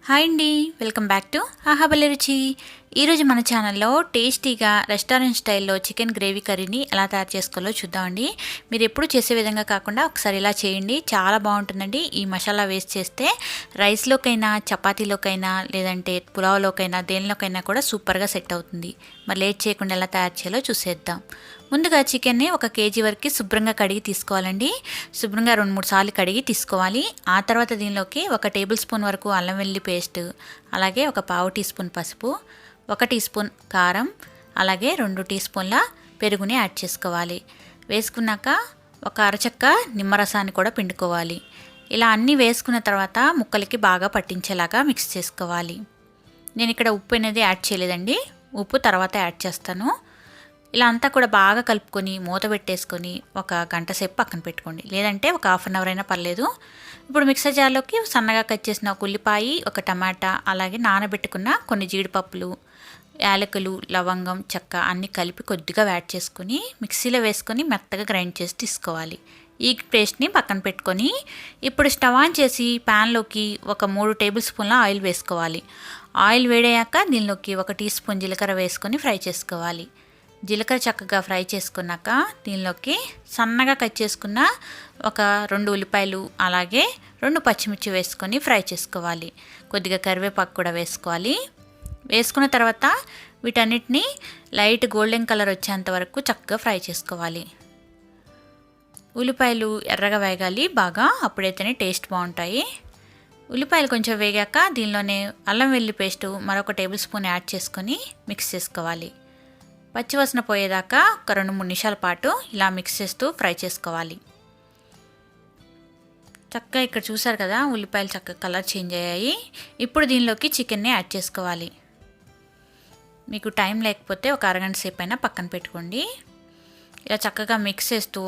Hi అండి, welcome back to ఆహాబలి రుచి. ఈరోజు మన ఛానల్లో టేస్టీగా రెస్టారెంట్ స్టైల్లో చికెన్ గ్రేవీ కర్రీని ఎలా తయారు చేసుకోవాలో చూద్దామండి. మీరు ఎప్పుడు చేసే విధంగా కాకుండా ఒకసారి ఇలా చేయండి, చాలా బాగుంటుందండి. ఈ మసాలా వేస్ట్ చేస్తే రైస్లోకైనా, చపాతీలోకైనా, లేదంటే పులావ్లోకైనా, దేనిలోకైనా కూడా సూపర్గా సెట్ అవుతుంది. మరి లేట్ చేయకుండా ఎలా తయారు చేయాలో చూసేద్దాం. ముందుగా చికెన్ని 1 కేజీ వరకు శుభ్రంగా కడిగి తీసుకోవాలండి. శుభ్రంగా 2-3 సార్లు కడిగి తీసుకోవాలి. ఆ తర్వాత దీనిలోకి 1 టేబుల్ స్పూన్ వరకు అల్లం వెల్లుల్లి పేస్ట్, అలాగే 1/4 టీ స్పూన్ పసుపు, 1 టీ స్పూన్ కారం, అలాగే 2 టీ స్పూన్ల పెరుగుని యాడ్ చేసుకోవాలి. వేసుకున్నాక 1 అరచక్క నిమ్మరసాన్ని కూడా పిండుకోవాలి. ఇలా అన్నీ వేసుకున్న తర్వాత ముక్కలకి బాగా పట్టించేలాగా మిక్స్ చేసుకోవాలి. నేను ఇక్కడ ఉప్పు అనేది యాడ్ చేయలేదండి, ఉప్పు తర్వాత యాడ్ చేస్తాను. ఇలా అంతా కూడా బాగా కలుపుకొని మూత పెట్టేసుకొని 1 గంట సేపు పక్కన పెట్టుకోండి, లేదంటే 1 హాఫ్ అన్ అవర్ అయినా పర్లేదు. ఇప్పుడు మిక్సర్ జార్లోకి సన్నగా కట్ చేసిన 1 ఉల్లిపాయ, 1 టమాటా, అలాగే నానబెట్టుకున్న కొన్ని జీడిపప్పులు, యాలకులు, లవంగం, చెక్క అన్నీ కలిపి కొద్దిగా యాడ్ చేసుకొని మిక్సీలో వేసుకొని మెత్తగా గ్రైండ్ చేసి తీసుకోవాలి. ఈ పేస్ట్ని పక్కన పెట్టుకొని ఇప్పుడు స్టవ్ ఆన్ చేసి ప్యాన్లోకి 3 టేబుల్ స్పూన్ల ఆయిల్ వేసుకోవాలి. ఆయిల్ వేడయ్యాక దీనిలోకి 1 టీ స్పూన్ జీలకర్ర వేసుకొని ఫ్రై చేసుకోవాలి. జీలకర్ర చక్కగా ఫ్రై చేసుకున్నాక దీనిలోకి సన్నగా కట్ చేసుకున్న 2 ఉల్లిపాయలు, అలాగే 2 పచ్చిమిర్చి వేసుకొని ఫ్రై చేసుకోవాలి. కొద్దిగా కరివేపాకు కూడా వేసుకోవాలి. వేసుకున్న తర్వాత వీటన్నిటిని లైట్ గోల్డెన్ కలర్ వచ్చేంత వరకు చక్కగా ఫ్రై చేసుకోవాలి. ఉల్లిపాయలు ఎర్రగా వేగాలి బాగా, అప్పుడైతేనే టేస్ట్ బాగుంటాయి. ఉల్లిపాయలు కొంచెం వేగాక దీనిలోనే అల్లం వెల్లుల్లి పేస్ట్ మరొక టేబుల్ స్పూన్ యాడ్ చేసుకొని మిక్స్ చేసుకోవాలి. పచ్చివాసన పోయేదాకా 2-3 నిమిషాల పాటు ఇలా మిక్స్ చేస్తూ ఫ్రై చేసుకోవాలి. చక్కగా ఇక్కడ చూసారు కదా, ఉల్లిపాయలు చక్కగా కలర్ చేంజ్ అయ్యాయి. ఇప్పుడు దీనిలోకి చికెన్ని యాడ్ చేసుకోవాలి. మీకు టైం లేకపోతే 1 అరగంట సేపు అయినా పక్కన పెట్టుకోండి. ఇలా చక్కగా మిక్స్ చేస్తూ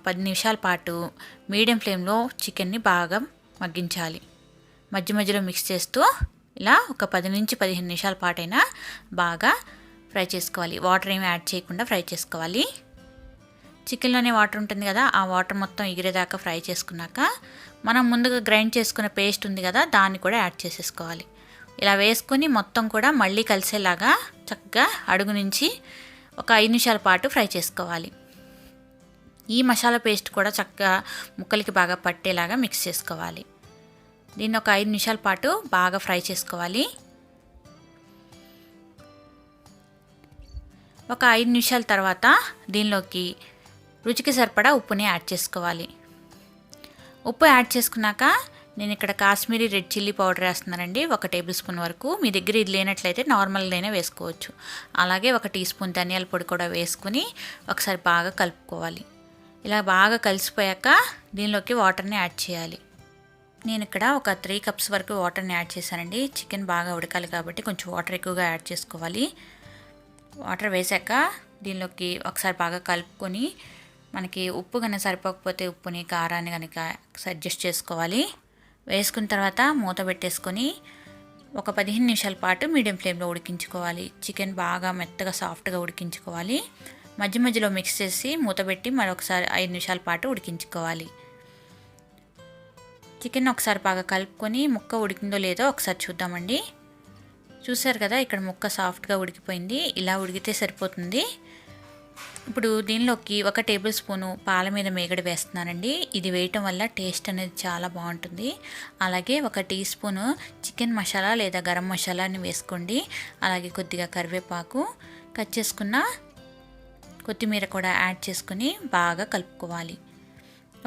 10 నిమిషాల పాటు మీడియం ఫ్లేమ్లో చికెన్ని బాగా మగ్గించాలి. మధ్య మధ్యలో మిక్స్ చేస్తూ ఇలా 10-15 నిమిషాల పాటైనా బాగా ఫ్రై చేసుకోవాలి. వాటర్ ఏమి యాడ్ చేయకుండా ఫ్రై చేసుకోవాలి. చికెన్లోనే వాటర్ ఉంటుంది కదా, ఆ వాటర్ మొత్తం ఎగిరేదాకా ఫ్రై చేసుకున్నాక మనం ముందుగా గ్రైండ్ చేసుకున్న పేస్ట్ ఉంది కదా, దాన్ని కూడా యాడ్ చేసేసుకోవాలి. ఇలా వేసుకొని మొత్తం కూడా మళ్ళీ కలిసేలాగా చక్కగా అడుగు నుంచి 5 నిమిషాల పాటు ఫ్రై చేసుకోవాలి. ఈ మసాలా పేస్ట్ కూడా చక్కగా ముక్కలకి బాగా పట్టేలాగా మిక్స్ చేసుకోవాలి. దీన్ని 5 నిమిషాల పాటు బాగా ఫ్రై చేసుకోవాలి. 5 నిమిషాల తర్వాత దీనిలోకి రుచికి సరిపడా ఉప్పుని యాడ్ చేసుకోవాలి. ఉప్పు యాడ్ చేసుకున్నాక నేను ఇక్కడ కాశ్మీరీ రెడ్ చిల్లీ పౌడర్ వేస్తున్నానండి, 1 టేబుల్ స్పూన్ వరకు. మీ దగ్గర ఇది లేనట్లయితే నార్మల్దైనా వేసుకోవచ్చు. అలాగే 1 టీ స్పూన్ ధనియాల పొడి కూడా వేసుకుని ఒకసారి బాగా కలుపుకోవాలి. ఇలా బాగా కలిసిపోయాక దీనిలోకి వాటర్ని యాడ్ చేయాలి. నేను ఇక్కడ 3 కప్స్ వరకు వాటర్ని యాడ్ చేశానండి. చికెన్ బాగా ఉడకాలి కాబట్టి కొంచెం వాటర్ ఎక్కువగా యాడ్ చేసుకోవాలి. వాటర్ వేసాక దీనిలోకి ఒకసారి బాగా కలుపుకొని మనకి ఉప్పు కనుక సరిపోకపోతే ఉప్పుని, కారాన్ని కనుక అడ్జస్ట్ చేసుకోవాలి. వేసుకున్న తర్వాత మూత పెట్టేసుకొని 15 నిమిషాల పాటు మీడియం ఫ్లేమ్లో ఉడికించుకోవాలి. చికెన్ బాగా మెత్తగా సాఫ్ట్గా ఉడికించుకోవాలి. మధ్య మధ్యలో మిక్స్ చేసి మూత పెట్టి మరొకసారి 5 నిమిషాల పాటు ఉడికించుకోవాలి. చికెన్ ఒకసారి బాగా కలుపుకొని ముక్క ఉడికిందో లేదో ఒకసారి చూద్దామండి. చూసారు కదా, ఇక్కడ ముక్క సాఫ్ట్గా ఉడికిపోయింది. ఇలా ఉడికితే సరిపోతుంది. ఇప్పుడు దీనిలోకి 1 టేబుల్ స్పూను పాల మీద మేగడ వేస్తున్నానండి. ఇది వేయటం వల్ల టేస్ట్ అనేది చాలా బాగుంటుంది. అలాగే 1 టీ స్పూను చికెన్ మసాలా లేదా గరం మసాలాని వేసుకోండి. అలాగే కొద్దిగా కరివేపాకు, కట్ చేసుకున్న కొత్తిమీర కూడా యాడ్ చేసుకుని బాగా కలుపుకోవాలి.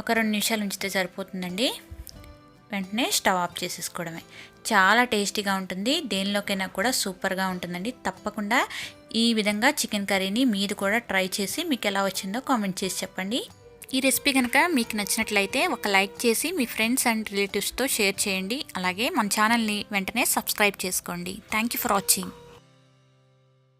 2 నిమిషాలు ఉంచితే సరిపోతుందండి. వెంటనే స్టవ్ ఆఫ్ చేసేసుకోవడమే. చాలా టేస్టీగా ఉంటుంది, దేనిలోకైనా కూడా సూపర్గా ఉంటుందండి. తప్పకుండా ఈ విధంగా చికెన్ కర్రీని మీరు కూడా ట్రై చేసి మీకు ఎలా వచ్చిందో కామెంట్ చేసి చెప్పండి. ఈ రెసిపీ కనుక మీకు నచ్చినట్లయితే ఒక లైక్ చేసి మీ ఫ్రెండ్స్ అండ్ రిలేటివ్స్తో షేర్ చేయండి. అలాగే మన ఛానల్ని వెంటనే సబ్స్క్రైబ్ చేసుకోండి. Thank you for watching.